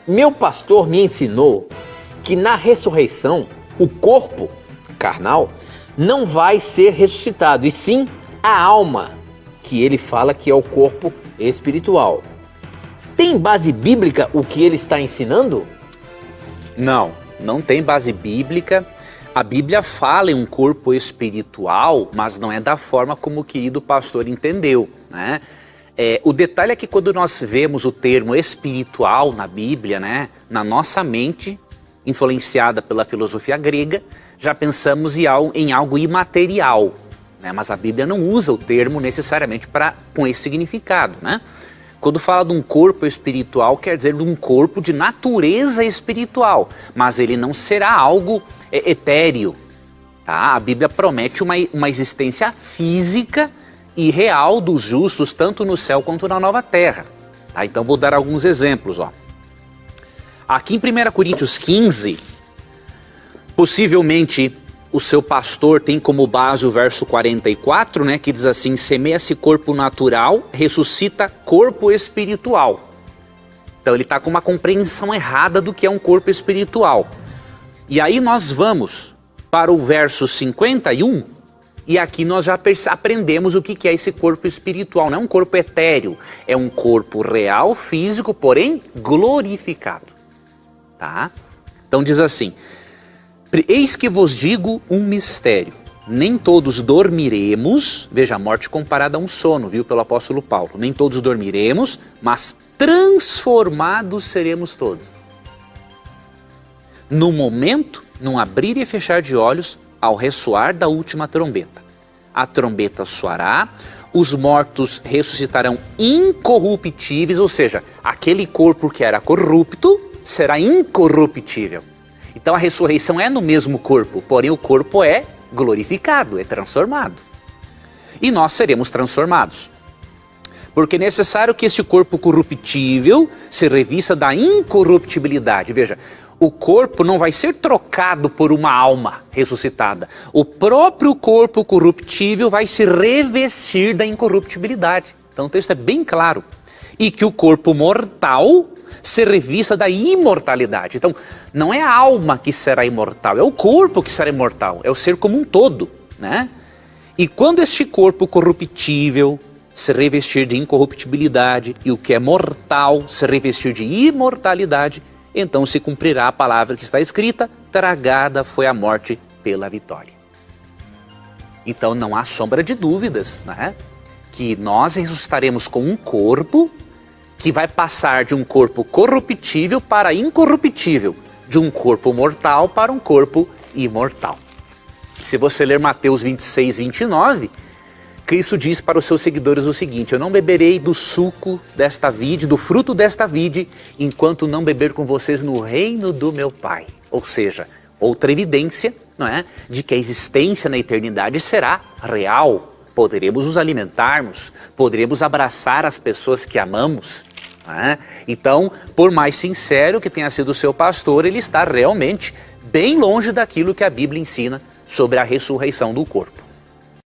Meu pastor me ensinou que na ressurreição o corpo carnal não vai ser ressuscitado, e sim a alma, que ele fala que é o corpo espiritual. Tem base bíblica o que ele está ensinando? Não tem base bíblica. A Bíblia fala em um corpo espiritual, mas não é da forma como o querido pastor entendeu, né? O detalhe é que quando nós vemos o termo espiritual na Bíblia, né, na nossa mente, influenciada pela filosofia grega, já pensamos em algo imaterial, né? Mas a Bíblia não usa o termo necessariamente com esse significado, né? Quando fala de um corpo espiritual, quer dizer de um corpo de natureza espiritual, mas ele não será algo etéreo, tá? A Bíblia promete uma existência física e real dos justos, tanto no céu quanto na nova terra, tá? Então vou dar alguns exemplos, ó. Aqui em 1 Coríntios 15, possivelmente o seu pastor tem como base o verso 44, né, que diz assim: semeia-se corpo natural, ressuscita corpo espiritual. Então ele está com uma compreensão errada do que é um corpo espiritual. E aí nós vamos para o verso 51, e aqui nós já aprendemos o que é esse corpo espiritual. Não é um corpo etéreo, é um corpo real, físico, porém glorificado. Tá? Então diz assim: eis que vos digo um mistério, nem todos dormiremos, veja, a morte comparada a um sono, viu, pelo apóstolo Paulo, nem todos dormiremos, mas transformados seremos todos. No momento, num abrir e fechar de olhos, ao ressoar da última trombeta. A trombeta soará, os mortos ressuscitarão incorruptíveis, ou seja, aquele corpo que era corrupto será incorruptível. Então a ressurreição é no mesmo corpo, porém o corpo é glorificado, é transformado. E nós seremos transformados. Porque é necessário que este corpo corruptível se revista da incorruptibilidade. Veja, o corpo não vai ser trocado por uma alma ressuscitada. O próprio corpo corruptível vai se revestir da incorruptibilidade. Então o texto é bem claro. E que o corpo mortal se revista da imortalidade. Então, não é a alma que será imortal, é o corpo que será imortal, é o ser como um todo, né? E quando este corpo corruptível se revestir de incorruptibilidade e o que é mortal se revestir de imortalidade, então se cumprirá a palavra que está escrita: tragada foi a morte pela vitória. Então não há sombra de dúvidas, né, que nós ressuscitaremos com um corpo que vai passar de um corpo corruptível para incorruptível, de um corpo mortal para um corpo imortal. Se você ler Mateus 26, 29, Cristo diz para os seus seguidores o seguinte: eu não beberei do suco desta vide, do fruto desta vide, enquanto não beber com vocês no reino do meu Pai. Ou seja, outra evidência, não é, de que a existência na eternidade será real. Poderemos nos alimentarmos, poderemos abraçar as pessoas que amamos, né? Então, por mais sincero que tenha sido o seu pastor, ele está realmente bem longe daquilo que a Bíblia ensina sobre a ressurreição do corpo.